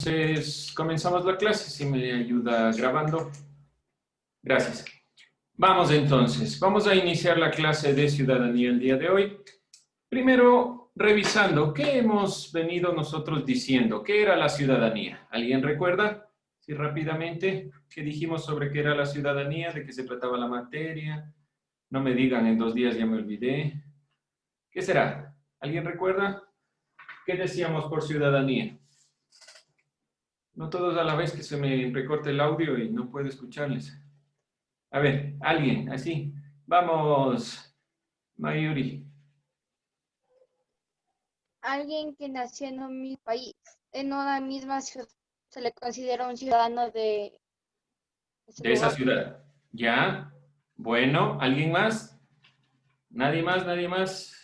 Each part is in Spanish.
Entonces, comenzamos la clase, si me ayuda grabando. Gracias. Vamos entonces, vamos a iniciar la clase de ciudadanía el día de hoy. Primero, revisando, ¿qué hemos venido nosotros diciendo? ¿Qué era la ciudadanía? ¿Alguien recuerda? Sí, rápidamente, ¿qué dijimos sobre qué era la ciudadanía? ¿De qué se trataba la materia? No me digan, en 2 días ya me olvidé. ¿Qué será? ¿Alguien recuerda? ¿Qué decíamos por ciudadanía? No todos a la vez, que se me recorte el audio y no puedo escucharles. A ver, alguien, así. Vamos, Mayuri. Alguien que nació en un mismo país, en una misma ciudad, se le considera un ciudadano de ese De esa lugar. ciudad. ¿Ya? Bueno, ¿alguien más? ¿Nadie más? ¿Nadie más?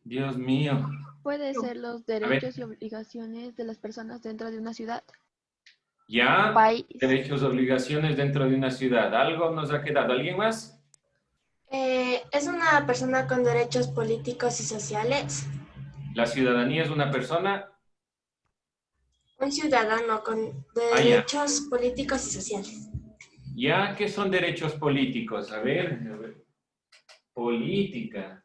Dios mío. Puede ser los A ver, derechos y obligaciones de las personas dentro de una ciudad, ¿ya? país. Derechos, obligaciones dentro de una ciudad. ¿Algo nos ha quedado? ¿Alguien más? Es una persona con derechos políticos y sociales. La ciudadanía es una persona. Un ciudadano con Ah, ya. derechos políticos y sociales. ¿Ya? ¿Qué son derechos políticos? A ver. Política.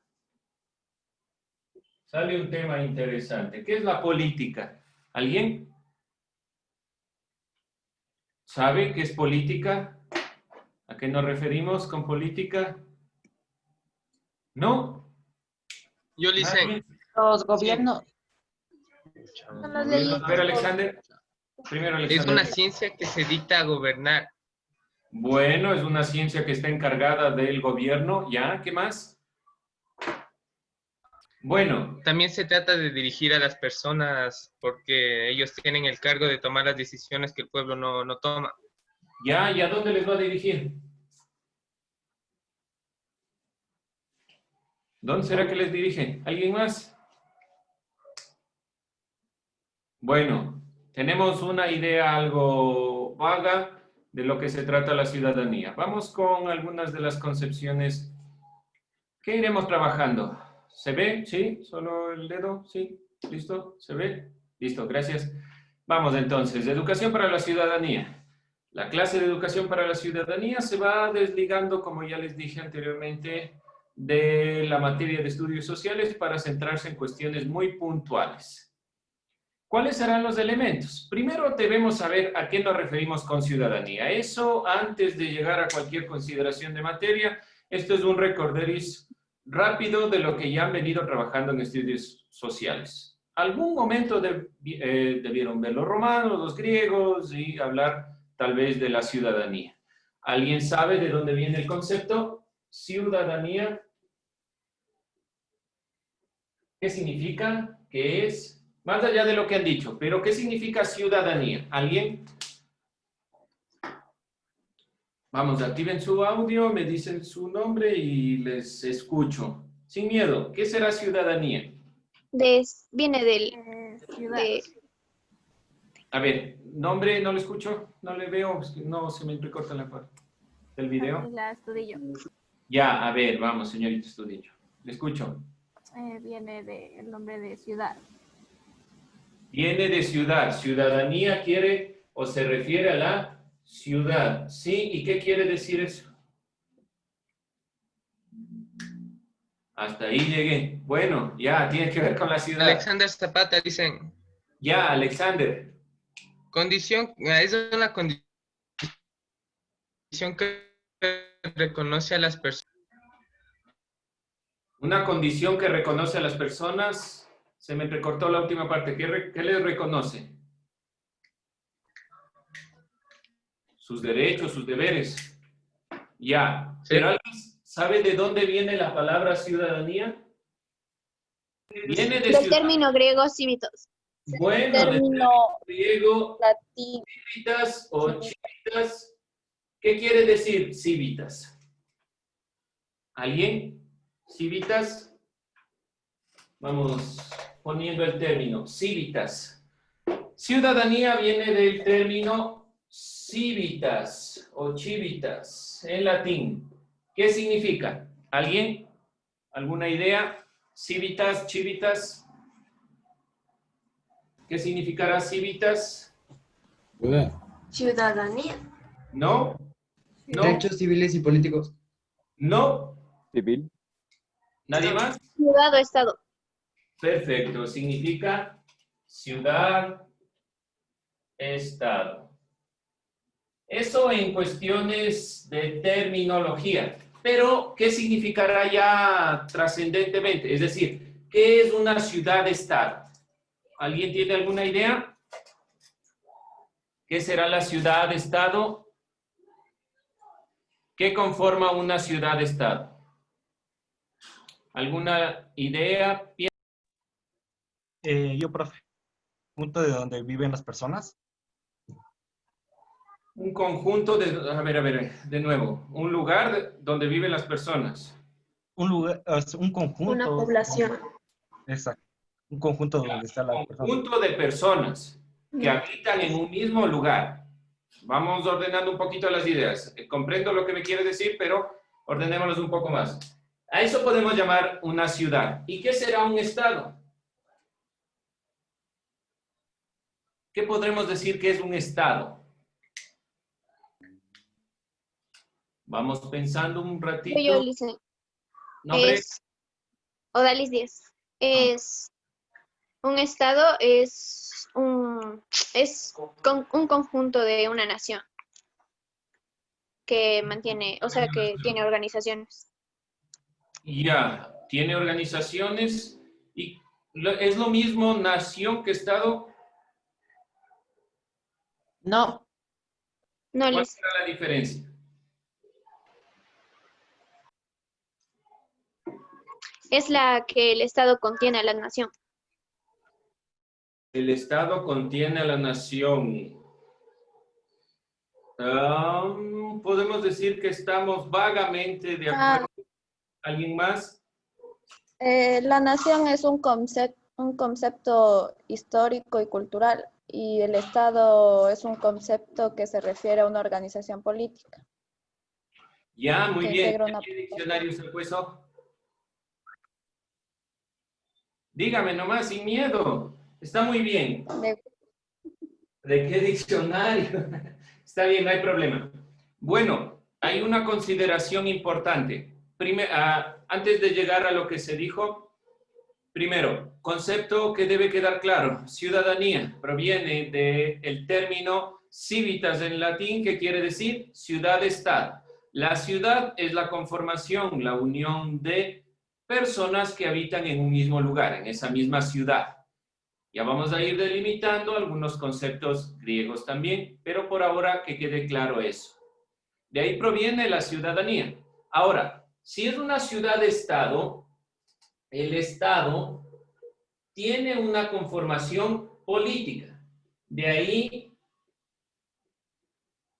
Sale un tema interesante. ¿Qué es la política? ¿Alguien sabe qué es política? ¿A qué nos referimos con política? ¿No? Yo le hice. ¿Nadie? Los gobiernos. No los leí. A ver, Alexander. Primero, Es Alexander. una ciencia que se dedica a gobernar. Bueno, es una ciencia que está encargada del gobierno. ¿Ya? ¿Qué más? Bueno, También se trata de dirigir a las personas porque ellos tienen el cargo de tomar las decisiones que el pueblo no toma. ¿ya? ¿Y a dónde les va a dirigir? ¿Dónde será que les dirige? ¿Alguien más? Bueno, tenemos una idea algo vaga de lo que se trata la ciudadanía. Vamos con algunas de las concepciones que iremos trabajando. ¿Se ve? ¿Sí? ¿Solo el dedo? ¿Sí? ¿Listo? ¿Se ve? Listo, gracias. Vamos entonces, educación para la ciudadanía. La clase de educación para la ciudadanía se va desligando, como ya les dije anteriormente, de la materia de estudios sociales para centrarse en cuestiones muy puntuales. ¿Cuáles serán los elementos? Primero debemos saber a qué nos referimos con ciudadanía. Eso, antes de llegar a cualquier consideración de materia, esto es un recorderis rápido de lo que ya han venido trabajando en estudios sociales. Algún momento debieron ver los romanos, los griegos y hablar tal vez de la ciudadanía. ¿Alguien sabe de dónde viene el concepto? Ciudadanía. ¿Qué significa? ¿Qué es? Más allá de lo que han dicho, pero ¿qué significa ciudadanía? ¿Alguien? Vamos, activen su audio, me dicen su nombre y les escucho. Sin miedo, ¿qué será ciudadanía? Viene del Ciudad. de A ver, nombre, no lo escucho, no le veo, no se me entrecorta la parte del video. La Estudillo. Ya, a ver, vamos, señorita Estudillo. Le escucho. Viene del nombre de ciudad. Viene de ciudad. Ciudadanía quiere o se refiere a la ciudad. ¿Sí? ¿Y qué quiere decir eso? Hasta ahí llegué. Bueno, ya, tiene que ver con la ciudad. Alexander Zapata dicen, Ya, Alexander. es una condición que reconoce a las personas. Una condición que reconoce a las personas. Se me recortó la última parte. ¿Qué les reconoce? Sus derechos, sus deberes. Ya. Sí. ¿Pero alguien sabe de dónde viene la palabra ciudadanía? Viene de del ciudad. término griego civitas. Bueno, Término del griego, latín. civitas o civitas. ¿Qué quiere decir civitas? ¿Alguien? Civitas. Vamos poniendo el término, civitas. Ciudadanía viene del término civitas o civitas en latín. ¿Qué significa? ¿Alguien? ¿Alguna idea? Civitas, civitas. ¿Qué significará civitas? Ciudadanía. No, no, Derechos civiles y políticos. no. Civil. ¿Nadie más? Ciudad o estado. Perfecto, significa ciudad, estado. Eso en cuestiones de terminología. Pero, ¿qué significará ya trascendentemente? Es decir, ¿qué es una ciudad-estado? ¿Alguien tiene alguna idea? ¿Qué será la ciudad-estado? ¿Qué conforma una ciudad-estado? ¿Alguna idea? Yo, profe, punto de donde viven las personas. Un conjunto de, a ver, de nuevo, un lugar donde viven las personas. Un lugar, un conjunto. Una población. Exacto. Un conjunto donde está la Un persona. conjunto de personas que habitan en un mismo lugar. Vamos ordenando un poquito las ideas. Comprendo lo que me quiere decir, pero ordenémoslos un poco más. A eso podemos llamar una ciudad. ¿Y qué será un estado? ¿Qué podremos decir que es un estado? Vamos pensando un ratito. Yo, Lice. Nombre. Es Odalis 10. Es un estado, es un conjunto de una nación que mantiene, o sea, que tiene organizaciones. Ya, tiene organizaciones y es lo mismo nación que estado. No. No, ¿Cuál Lice. será la diferencia? Es la que el estado contiene a la nación. El estado contiene a la nación. Podemos decir que estamos vagamente de acuerdo. ¿Alguien más? La nación es un concepto histórico y cultural, y el Estado es un concepto que se refiere a una organización política. Ya, muy Que bien. integra ¿De una qué diccionario se puso? Dígame nomás, sin miedo. Está muy bien. ¿De qué diccionario? Está bien, no hay problema. Bueno, hay una consideración importante. Antes de llegar a lo que se dijo, primero, concepto que debe quedar claro. Ciudadanía proviene del término civitas en latín, que quiere decir ciudad-estado. La ciudad es la conformación, la unión de personas que habitan en un mismo lugar, en esa misma ciudad. Ya vamos a ir delimitando algunos conceptos griegos también, pero por ahora que quede claro eso. De ahí proviene la ciudadanía. Ahora, si es una ciudad-estado, el estado tiene una conformación política. De ahí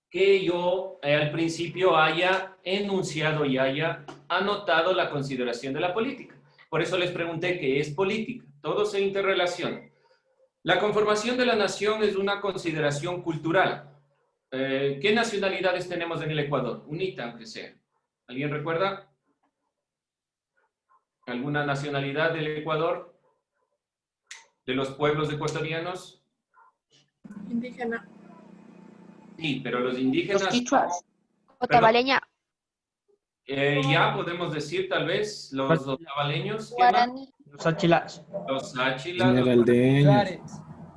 que yo al principio haya enunciado y haya anotado la consideración de la política. Por eso les pregunté qué es política. Todo se interrelaciona. La conformación de la nación es una consideración cultural. ¿Qué nacionalidades tenemos en el Ecuador? UNITA, aunque sea. ¿Alguien recuerda? ¿Alguna nacionalidad del Ecuador? ¿De los pueblos ecuatorianos? Indígena. Sí, pero los indígenas... Los quichuas. Otavaleña. Ya podemos decir tal vez los otavaleños. ¿Qué más? Guaraní. Los achilas. Los áchilas, Esmeraldeños.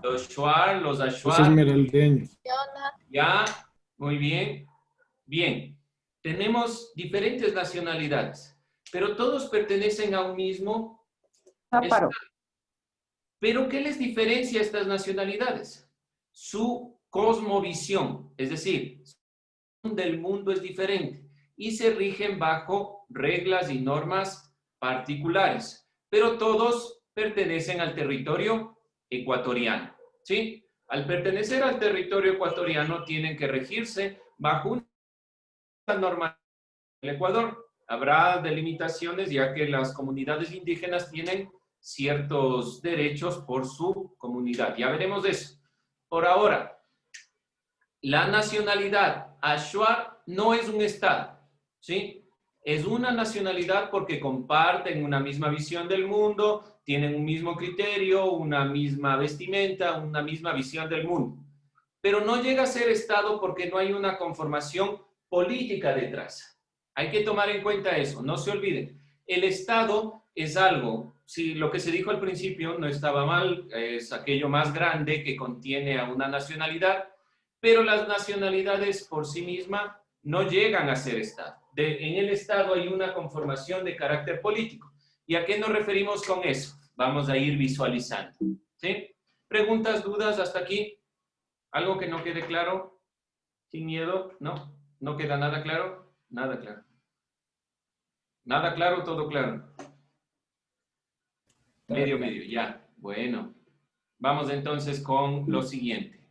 los shuar, los Los ashuar. esmeraldeños. Ya, muy bien. Bien, tenemos diferentes nacionalidades, pero todos pertenecen a un mismo estado. ¿Pero qué les diferencia a estas nacionalidades? Su cosmovisión, es decir, su visión del mundo es diferente y se rigen bajo reglas y normas particulares, pero todos pertenecen al territorio ecuatoriano, ¿sí? Al pertenecer al territorio ecuatoriano tienen que regirse bajo una norma del Ecuador. Habrá delimitaciones ya que las comunidades indígenas tienen ciertos derechos por su comunidad. Ya veremos eso. Por ahora, la nacionalidad Ashuar no es un estado, ¿sí? Es una nacionalidad porque comparten una misma visión del mundo, tienen un mismo criterio, una misma vestimenta, una misma visión del mundo. Pero no llega a ser Estado porque no hay una conformación política detrás. Hay que tomar en cuenta eso, no se olviden. El Estado es algo, si lo que se dijo al principio no estaba mal, es aquello más grande que contiene a una nacionalidad, pero las nacionalidades por sí mismas no llegan a ser Estado. En el Estado hay una conformación de carácter político. ¿Y a qué nos referimos con eso? Vamos a ir visualizando. ¿Sí? ¿Preguntas, dudas hasta aquí? ¿Algo que no quede claro? ¿Sin miedo? ¿No? ¿No queda nada claro? Nada claro. ¿Nada claro? ¿Todo claro? Medio, medio, ya. Bueno. Vamos entonces con lo siguiente.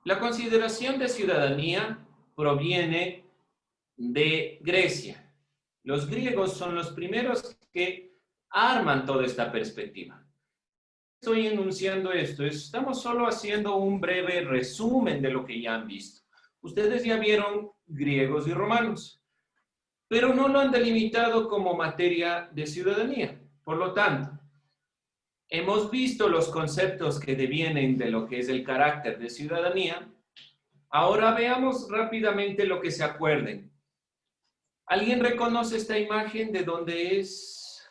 La consideración de ciudadanía proviene de Grecia. Los griegos son los primeros que arman toda esta perspectiva. Estoy enunciando esto, estamos solo haciendo un breve resumen de lo que ya han visto. Ustedes ya vieron griegos y romanos, pero no lo han delimitado como materia de ciudadanía. Por lo tanto, hemos visto los conceptos que devienen de lo que es el carácter de ciudadanía. Ahora veamos rápidamente lo que se acuerden. ¿Alguien reconoce esta imagen de dónde es?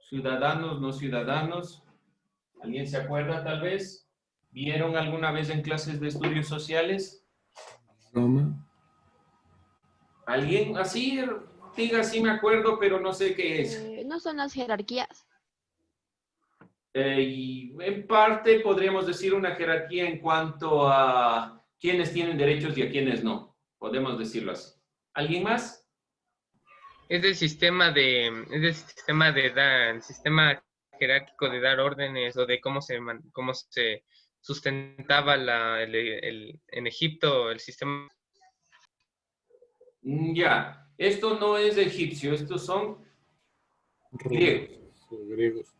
Ciudadanos, no ciudadanos. ¿Alguien se acuerda tal vez? ¿Vieron alguna vez en clases de estudios sociales? Roma. ¿Alguien? Así, diga, sí me acuerdo, pero no sé qué es. No son las jerarquías. Y en parte podríamos decir una jerarquía en cuanto a quiénes tienen derechos y a quiénes no. Podemos decirlo así. ¿Alguien más? Es del sistema el sistema jerárquico de dar órdenes o de cómo se sustentaba en Egipto el sistema. Ya, esto no es egipcio, estos son griegos. Griegos.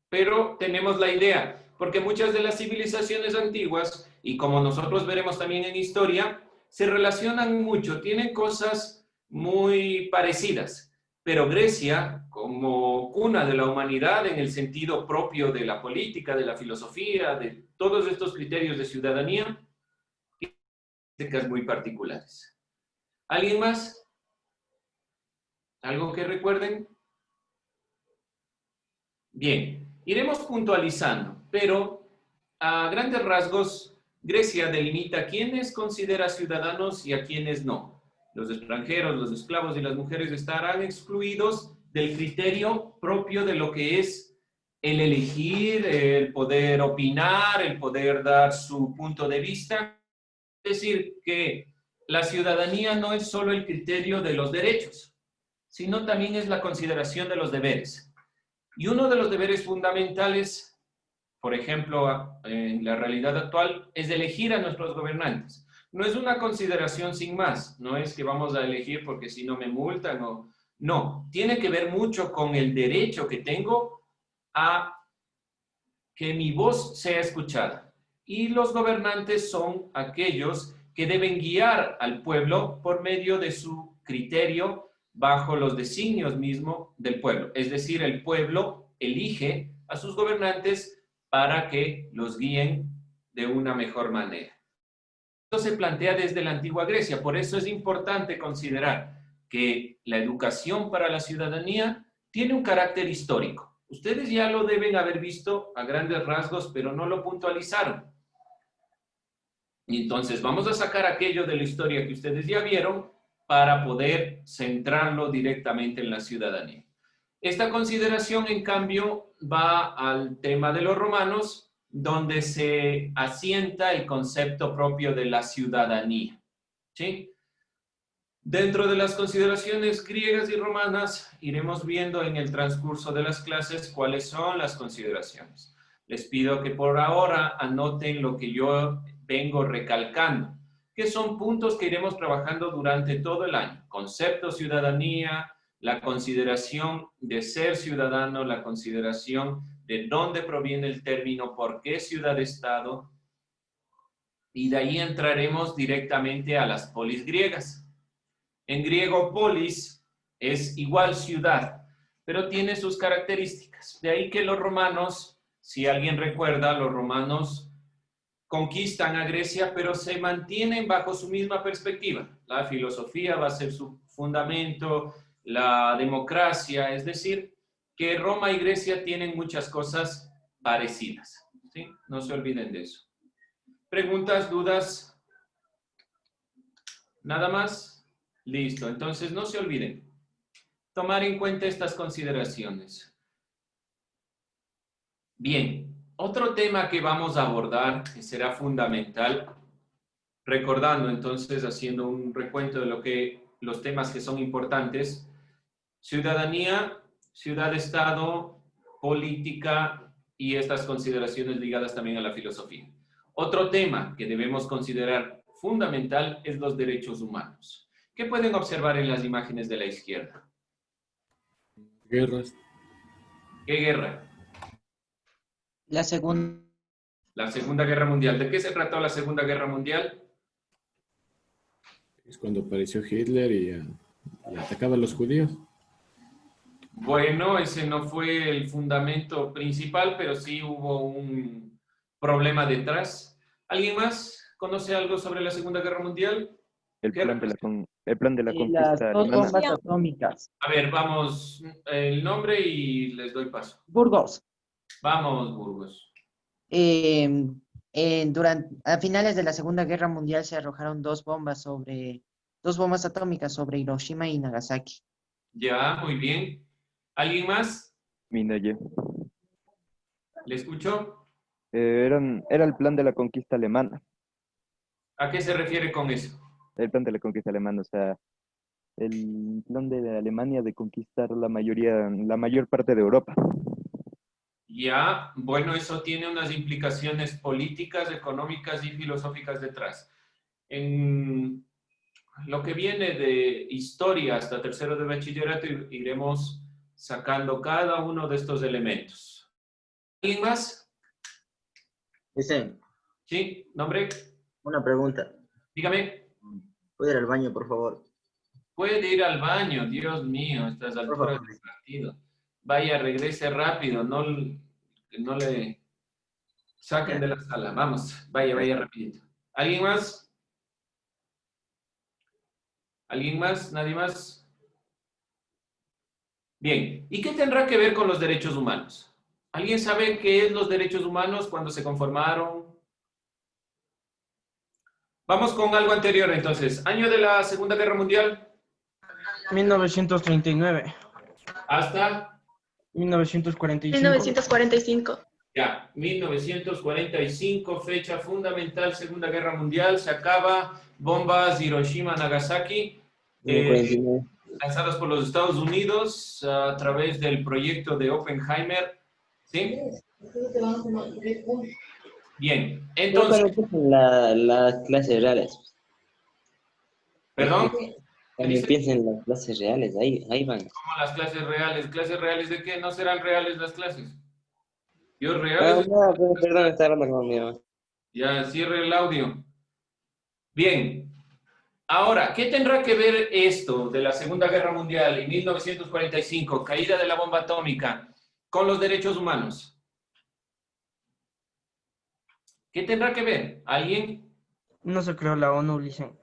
Pero tenemos la idea, porque muchas de las civilizaciones antiguas, y como nosotros veremos también en historia, se relacionan mucho, tienen cosas muy parecidas. Pero Grecia, como cuna de la humanidad en el sentido propio de la política, de la filosofía, de todos estos criterios de ciudadanía, tiene características muy particulares. ¿Alguien más? ¿Algo que recuerden? Bien, iremos puntualizando, pero a grandes rasgos, Grecia delimita a quiénes considera ciudadanos y a quiénes no. Los extranjeros, los esclavos y las mujeres estarán excluidos del criterio propio de lo que es el elegir, el poder opinar, el poder dar su punto de vista. Es decir, que la ciudadanía no es solo el criterio de los derechos, sino también es la consideración de los deberes. Y uno de los deberes fundamentales, por ejemplo, en la realidad actual, es elegir a nuestros gobernantes. No es una consideración sin más, no es que vamos a elegir porque si no me multan o... No, tiene que ver mucho con el derecho que tengo a que mi voz sea escuchada. Y los gobernantes son aquellos que deben guiar al pueblo por medio de su criterio bajo los designios mismos del pueblo. Es decir, el pueblo elige a sus gobernantes para que los guíen de una mejor manera. Esto se plantea desde la antigua Grecia, por eso es importante considerar que la educación para la ciudadanía tiene un carácter histórico. Ustedes ya lo deben haber visto a grandes rasgos, pero no lo puntualizaron. Y entonces vamos a sacar aquello de la historia que ustedes ya vieron para poder centrarlo directamente en la ciudadanía. Esta consideración, en cambio, va al tema de los romanos, donde se asienta el concepto propio de la ciudadanía. ¿Sí? Dentro de las consideraciones griegas y romanas, iremos viendo en el transcurso de las clases cuáles son las consideraciones. Les pido que por ahora anoten lo que yo vengo recalcando, que son puntos que iremos trabajando durante todo el año. Concepto ciudadanía, la consideración de ser ciudadano, la consideración de dónde proviene el término, por qué ciudad-estado, y de ahí entraremos directamente a las polis griegas. En griego, polis es igual ciudad, pero tiene sus características. De ahí que los romanos, si alguien recuerda, los romanos conquistan a Grecia, pero se mantienen bajo su misma perspectiva. La filosofía va a ser su fundamento, la democracia, es decir, que Roma y Grecia tienen muchas cosas parecidas. ¿Sí? No se olviden de eso. ¿Preguntas, dudas? ¿Nada más? Listo. Entonces, no se olviden. Tomar en cuenta estas consideraciones. Bien. Otro tema que vamos a abordar, que será fundamental, recordando entonces, haciendo un recuento de los temas que son importantes: ciudadanía, ciudad-estado, política y estas consideraciones ligadas también a la filosofía. Otro tema que debemos considerar fundamental es los derechos humanos. ¿Qué pueden observar en las imágenes de la izquierda? Guerras. ¿Qué guerra? La segunda. La Segunda Guerra Mundial. ¿De qué se trató la Segunda Guerra Mundial? Es cuando apareció Hitler y atacaba a los judíos. Bueno, ese no fue el fundamento principal, pero sí hubo un problema detrás. ¿Alguien más conoce algo sobre la Segunda Guerra Mundial? El plan de la Y las conquista dos alemana. bombas atómicas. A ver, vamos, el nombre y les doy paso. Burgos. Vamos, Burgos. A finales de la Segunda Guerra Mundial se arrojaron dos bombas atómicas sobre Hiroshima y Nagasaki. Ya, muy bien. ¿Alguien más? Minaye. ¿Le escucho? Era el plan de la conquista alemana. ¿A qué se refiere con eso? El plan de la conquista alemana, o sea, el plan de Alemania de conquistar la mayor parte de Europa. Ya, bueno, eso tiene unas implicaciones políticas, económicas y filosóficas detrás. En lo que viene de historia hasta tercero de bachillerato iremos sacando cada uno de estos elementos. ¿Alguien más? Dicen, Sí, nombre. una pregunta. Dígame. ¿Puedo ir al baño, por favor? Puede ir al baño, Dios mío, a estas alturas del partido. Vaya, regrese rápido, no le saquen de la sala. Vamos, vaya rapidito. ¿Alguien más? ¿Alguien más? ¿Nadie más? Bien, ¿y qué tendrá que ver con los derechos humanos? ¿Alguien sabe qué es los derechos humanos, cuando se conformaron? Vamos con algo anterior entonces. ¿Año de la Segunda Guerra Mundial? 1939. ¿Hasta? 1945. 1945. Ya, 1945, fecha fundamental, Segunda Guerra Mundial, se acaba, bombas Hiroshima, Nagasaki, lanzadas por los Estados Unidos a través del proyecto de Oppenheimer. ¿Sí? Bien, entonces... Las clases reales. ¿Perdón? Cuando empiecen las clases reales, ahí van. ¿Cómo las clases reales? ¿Clases reales de qué? ¿No serán reales las clases? Yo Ah, reales... no, perdón, está hablando con mi mamá. Ya, cierre el audio. Bien. Ahora, ¿qué tendrá que ver esto de la Segunda Guerra Mundial y 1945, caída de la bomba atómica, con los derechos humanos? ¿Qué tendrá que ver? ¿Alguien? No se creó la ONU, dicen.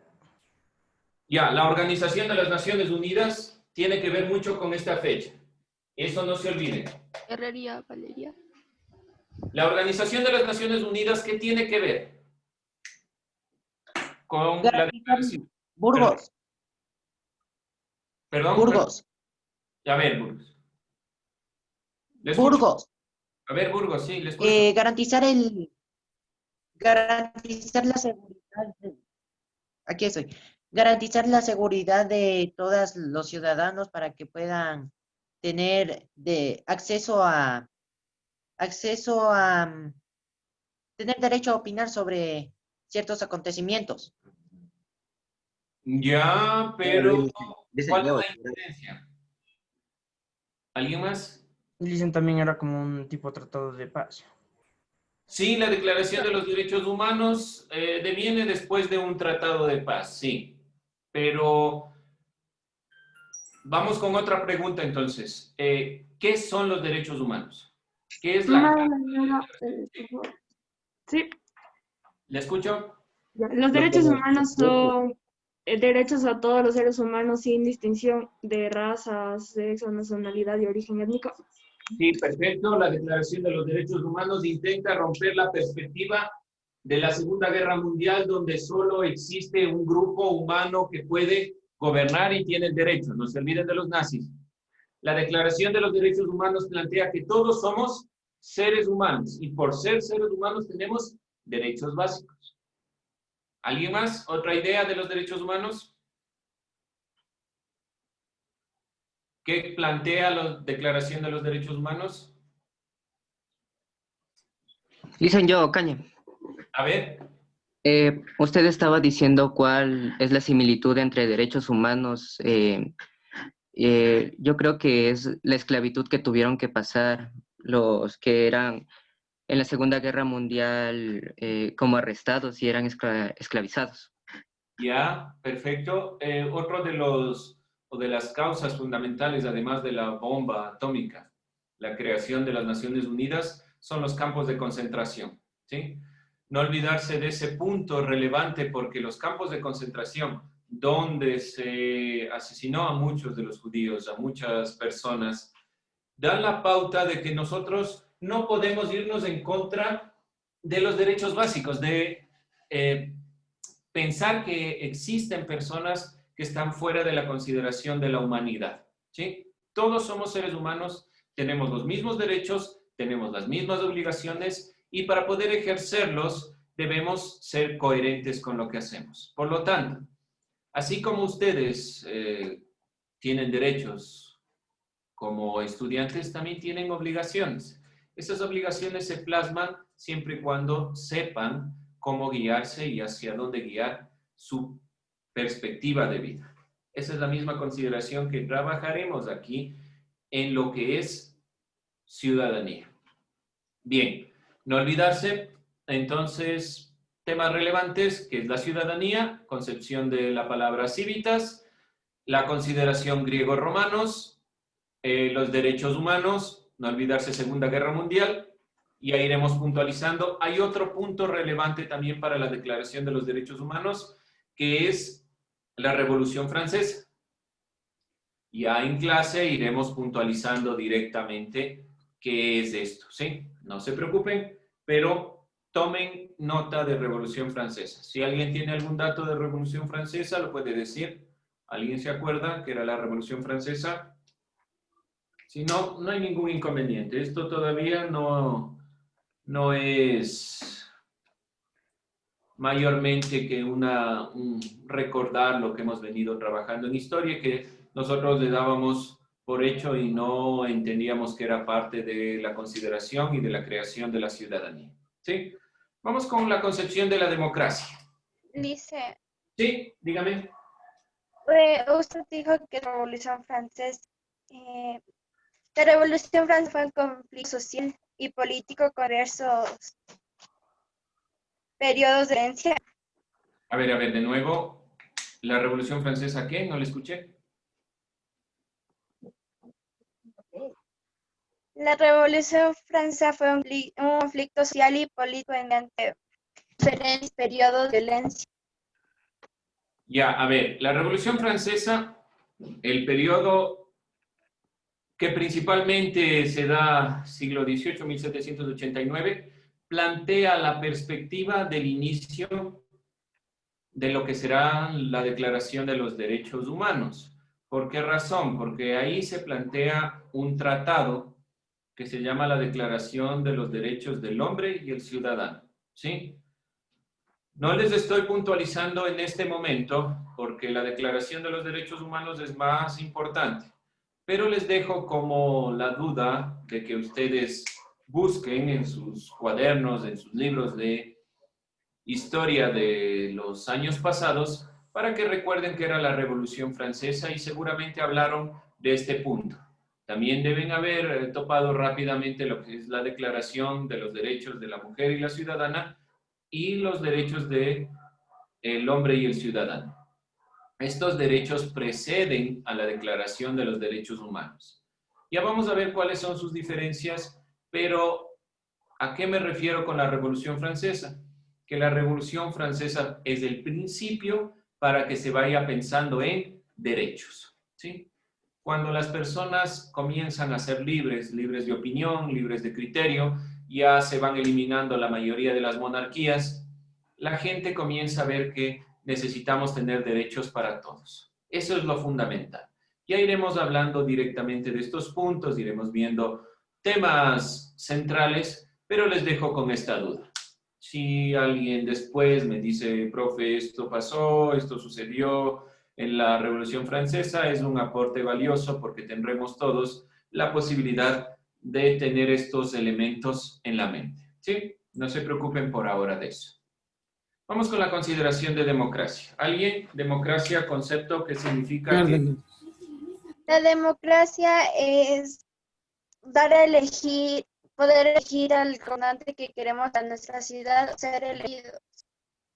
Ya, la Organización de las Naciones Unidas tiene que ver mucho con esta fecha. Eso no se olvide. Herrería, Valeria. La Organización de las Naciones Unidas, ¿qué tiene que ver? Con la declaración. Burgos. Perdón. Burgos. A ver, Burgos. ¿Le escucho? Burgos. A ver, Burgos, sí, le escucho. Garantizar la seguridad. Aquí estoy. Garantizar la seguridad de todos los ciudadanos para que puedan tener acceso a tener derecho a opinar sobre ciertos acontecimientos. Ya, pero Dicen ¿cuál es yo, la diferencia? ¿Alguien más? Dicen también era como un tipo de tratado de paz. Sí, la Declaración de los Derechos Humanos deviene después de un tratado de paz, sí. Pero Vamos con otra pregunta entonces. ¿Qué son los derechos humanos? ¿Qué es la... Sí, ¿Le escucho? los derechos humanos son derechos a todos los seres humanos sin distinción de raza, sexo, nacionalidad y origen étnico. Sí, perfecto. La Declaración de los Derechos Humanos intenta romper la perspectiva de la Segunda Guerra Mundial, donde solo existe un grupo humano que puede gobernar y tiene el derecho. No se olviden de los nazis. La Declaración de los Derechos Humanos plantea que todos somos seres humanos y por ser seres humanos tenemos derechos básicos. ¿Alguien más? ¿Otra idea de los derechos humanos? ¿Qué plantea la Declaración de los Derechos Humanos? Dicen yo, Caña. A ver. Usted estaba diciendo cuál es la similitud entre derechos humanos. Yo creo que es la esclavitud que tuvieron que pasar los que eran en la Segunda Guerra Mundial como arrestados y eran esclavizados. Ya, perfecto. Otro de las causas fundamentales, además de la bomba atómica, la creación de las Naciones Unidas, son los campos de concentración, ¿sí? No olvidarse de ese punto relevante, porque los campos de concentración, donde se asesinó a muchos de los judíos, a muchas personas, dan la pauta de que nosotros no podemos irnos en contra de los derechos básicos, de pensar que existen personas que están fuera de la consideración de la humanidad, ¿sí? Todos somos seres humanos, tenemos los mismos derechos, tenemos las mismas obligaciones y para poder ejercerlos debemos ser coherentes con lo que hacemos. Por lo tanto, así como ustedes tienen derechos como estudiantes, también tienen obligaciones. Esas obligaciones se plasman siempre y cuando sepan cómo guiarse y hacia dónde guiar su perspectiva de vida. Esa es la misma consideración que trabajaremos aquí en lo que es ciudadanía. Bien, no olvidarse, entonces, temas relevantes, que es la ciudadanía, concepción de la palabra civitas, la consideración griego-romanos, los derechos humanos, no olvidarse Segunda Guerra Mundial, y ahí iremos puntualizando. Hay otro punto relevante también para la Declaración de los Derechos Humanos, que es la Revolución Francesa. Ya en clase iremos puntualizando directamente qué es esto, ¿sí? No se preocupen, pero tomen nota de Revolución Francesa. Si alguien tiene algún dato de Revolución Francesa, lo puede decir. ¿Alguien se acuerda que era la Revolución Francesa? Si no, no hay ningún inconveniente. Esto todavía no es mayormente que un recordar lo que hemos venido trabajando en historia, que nosotros le dábamos por hecho y no entendíamos que era parte de la consideración y de la creación de la ciudadanía. ¿Sí? Vamos con la concepción de la democracia. Dice, Sí, dígame. usted dijo que la Revolución Francesa, la Revolución Francesa fue un conflicto social y político con diversos periodos de herencia. A ver, de nuevo. ¿La Revolución Francesa qué? No le escuché. La Revolución Francesa fue un conflicto social y político mediante diferentes periodos de violencia. Ya, a ver, la Revolución Francesa, el periodo que principalmente se da siglo XVIII, 1789, plantea la perspectiva del inicio de lo que será la Declaración de los Derechos Humanos. ¿Por qué razón? Porque ahí se plantea un tratado que se llama la Declaración de los Derechos del Hombre y el Ciudadano, ¿sí? No les estoy puntualizando en este momento porque la Declaración de los Derechos Humanos es más importante, pero les dejo como la duda de que ustedes busquen en sus cuadernos, en sus libros de historia de los años pasados, para que recuerden que era la Revolución Francesa y seguramente hablaron de este punto. También deben haber topado rápidamente lo que es la Declaración de los Derechos de la Mujer y la Ciudadana y los derechos del hombre y el ciudadano. Estos derechos preceden a la Declaración de los Derechos Humanos. Ya vamos a ver cuáles son sus diferencias, pero ¿a qué me refiero con la Revolución Francesa? Que la Revolución Francesa es el principio para que se vaya pensando en derechos, ¿sí? Cuando las personas comienzan a ser libres, libres de opinión, libres de criterio, ya se van eliminando la mayoría de las monarquías, la gente comienza a ver que necesitamos tener derechos para todos. Eso es lo fundamental. Ya iremos hablando directamente de estos puntos, iremos viendo temas centrales, pero les dejo con esta duda. Si alguien después me dice, profe, esto pasó, esto sucedió en la Revolución Francesa, es un aporte valioso porque tendremos todos la posibilidad de tener estos elementos en la mente, ¿sí? No se preocupen por ahora de eso. Vamos con la consideración de democracia. ¿Alguien? Democracia, concepto que significa que... La democracia es dar a elegir, poder elegir al gobernante que queremos a nuestra ciudad, ser elegidos.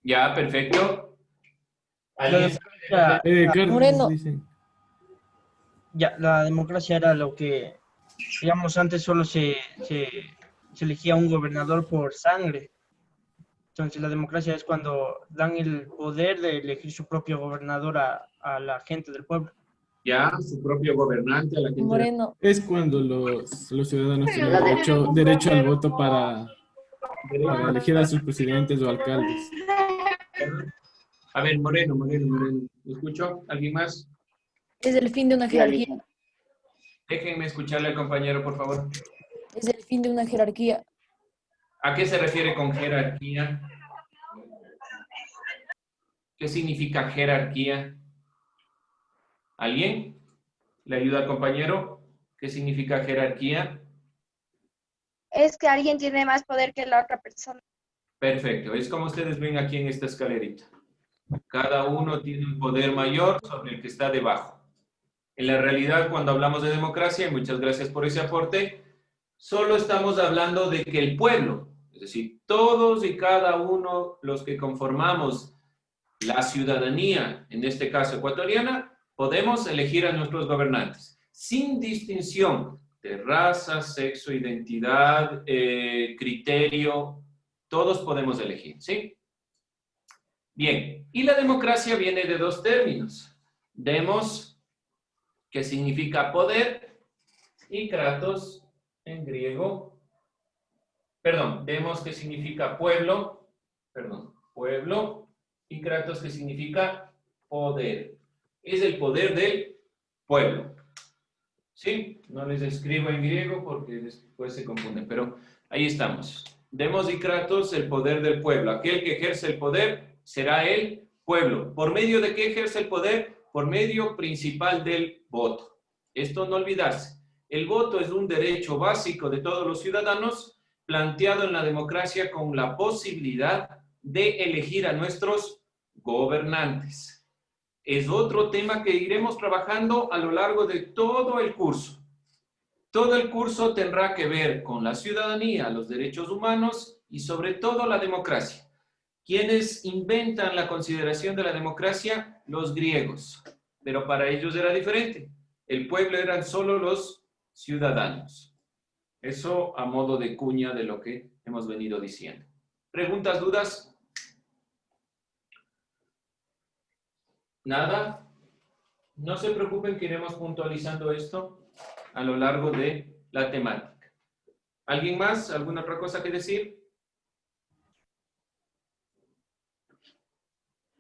Ya, perfecto. ¿Alguien? Moreno. Ya, la democracia era lo que, digamos, antes solo se elegía un gobernador por sangre. Entonces la democracia es cuando dan el poder de elegir su propio gobernador a la gente del pueblo. Ya, su propio gobernante a la gente. Moreno. Es cuando los ciudadanos tienen derecho al voto para elegir a sus presidentes o alcaldes. A ver, Moreno. ¿Me escucho? ¿Alguien más? Es el fin de una jerarquía. Déjenme escucharle al compañero, por favor. Es el fin de una jerarquía. ¿A qué se refiere con jerarquía? ¿Qué significa jerarquía? ¿Alguien? ¿Le ayuda al compañero? ¿Qué significa jerarquía? Es que alguien tiene más poder que la otra persona. Perfecto. Es como ustedes ven aquí en esta escalerita. Cada uno tiene un poder mayor sobre el que está debajo. En la realidad, cuando hablamos de democracia, y muchas gracias por ese aporte, solo estamos hablando de que el pueblo, es decir, todos y cada uno los que conformamos la ciudadanía, en este caso ecuatoriana, podemos elegir a nuestros gobernantes, sin distinción de raza, sexo, identidad, criterio, todos podemos elegir, ¿sí? Bien, y la democracia viene de dos términos. Demos, que significa poder, y kratos, en griego. Perdón, demos, que significa pueblo, y kratos, que significa poder. Es el poder del pueblo. ¿Sí? No les escribo en griego porque después se confunden, pero ahí estamos. Demos y kratos, el poder del pueblo. Aquel que ejerce el poder será el pueblo. ¿Por medio de qué ejerce el poder? Por medio principal del voto. Esto no olvidarse. El voto es un derecho básico de todos los ciudadanos, planteado en la democracia con la posibilidad de elegir a nuestros gobernantes. Es otro tema que iremos trabajando a lo largo de todo el curso. Todo el curso tendrá que ver con la ciudadanía, los derechos humanos y sobre todo la democracia. ¿Quiénes inventan la consideración de la democracia? Los griegos. Pero para ellos era diferente. El pueblo eran solo los ciudadanos. Eso a modo de cuña de lo que hemos venido diciendo. ¿Preguntas, dudas? ¿Nada? No se preocupen que iremos puntualizando esto a lo largo de la temática. ¿Alguien más? ¿Alguna otra cosa que decir?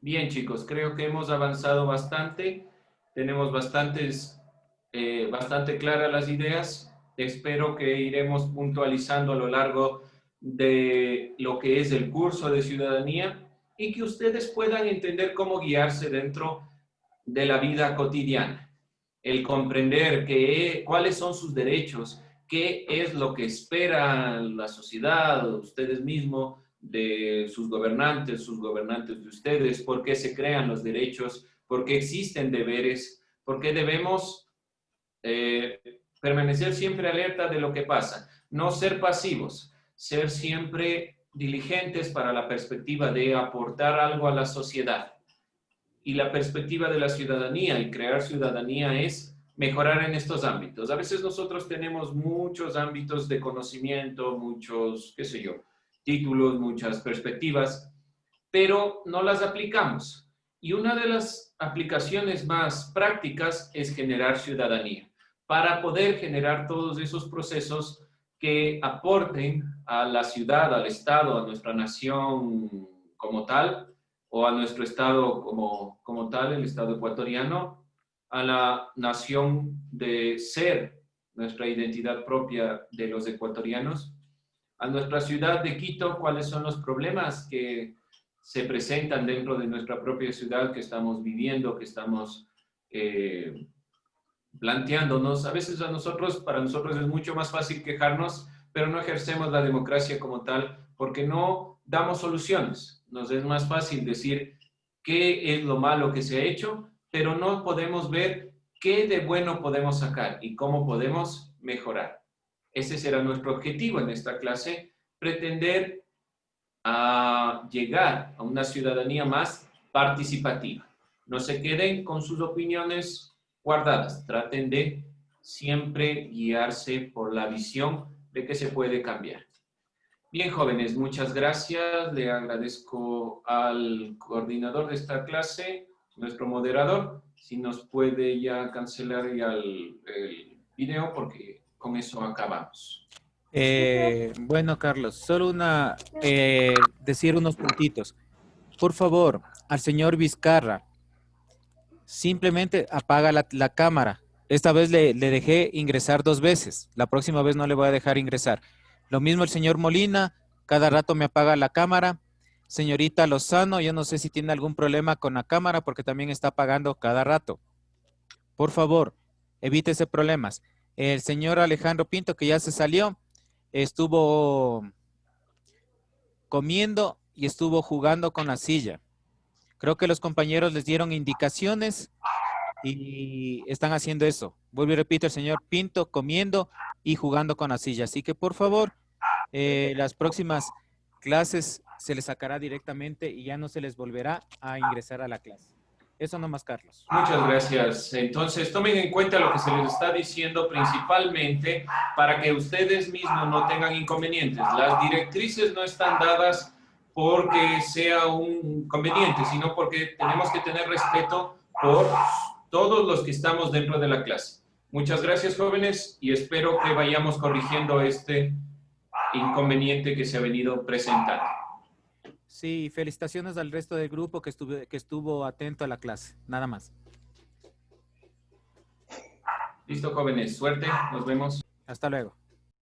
Bien, chicos, creo que hemos avanzado bastante. Tenemos bastante claras las ideas. Espero que iremos puntualizando a lo largo de lo que es el curso de ciudadanía y que ustedes puedan entender cómo guiarse dentro de la vida cotidiana. El comprender cuáles son sus derechos, qué es lo que espera la sociedad, ustedes mismos, de sus gobernantes de ustedes, por qué se crean los derechos, por qué existen deberes, por qué debemos permanecer siempre alerta de lo que pasa, no ser pasivos, ser siempre diligentes para la perspectiva de aportar algo a la sociedad. y la perspectiva de la ciudadanía, y crear ciudadanía es mejorar en estos ámbitos. A veces nosotros tenemos muchos ámbitos de conocimiento, muchos, qué sé yo, títulos, muchas perspectivas, pero no las aplicamos. Y una de las aplicaciones más prácticas es generar ciudadanía, para poder generar todos esos procesos que aporten a la ciudad, al Estado, a nuestra nación como tal, o a nuestro Estado como tal, el Estado ecuatoriano, a la nación de ser nuestra identidad propia de los ecuatorianos, a nuestra ciudad de Quito, cuáles son los problemas que se presentan dentro de nuestra propia ciudad que estamos viviendo, que estamos planteándonos. A veces para nosotros es mucho más fácil quejarnos, pero no ejercemos la democracia como tal porque no damos soluciones. Nos es más fácil decir qué es lo malo que se ha hecho, pero no podemos ver qué de bueno podemos sacar y cómo podemos mejorar. Ese será nuestro objetivo en esta clase, pretender llegar a una ciudadanía más participativa. No se queden con sus opiniones guardadas, traten de siempre guiarse por la visión de que se puede cambiar. Bien, jóvenes, muchas gracias. Le agradezco al coordinador de esta clase, nuestro moderador, si nos puede ya cancelar ya el video porque con eso acabamos. Bueno, Carlos, solo decir unos puntitos. Por favor, al señor Vizcarra, simplemente apaga la cámara. Esta vez le dejé ingresar 2 veces. La próxima vez no le voy a dejar ingresar. Lo mismo el señor Molina, cada rato me apaga la cámara. Señorita Lozano, yo no sé si tiene algún problema con la cámara porque también está apagando cada rato. Por favor, evítese problemas. El señor Alejandro Pinto, que ya se salió, estuvo comiendo y estuvo jugando con la silla. Creo que los compañeros les dieron indicaciones y están haciendo eso. Vuelvo y repito, el señor Pinto comiendo y jugando con la silla. Así que por favor, las próximas clases se les sacará directamente y ya no se les volverá a ingresar a la clase. Eso nomás, Carlos. Muchas gracias. Entonces, tomen en cuenta lo que se les está diciendo principalmente para que ustedes mismos no tengan inconvenientes. Las directrices no están dadas porque sea un conveniente, sino porque tenemos que tener respeto por todos los que estamos dentro de la clase. Muchas gracias, jóvenes, y espero que vayamos corrigiendo este inconveniente que se ha venido presentando. Sí, felicitaciones al resto del grupo que estuvo atento a la clase. Nada más. Listo, jóvenes. Suerte. Nos vemos. Hasta luego.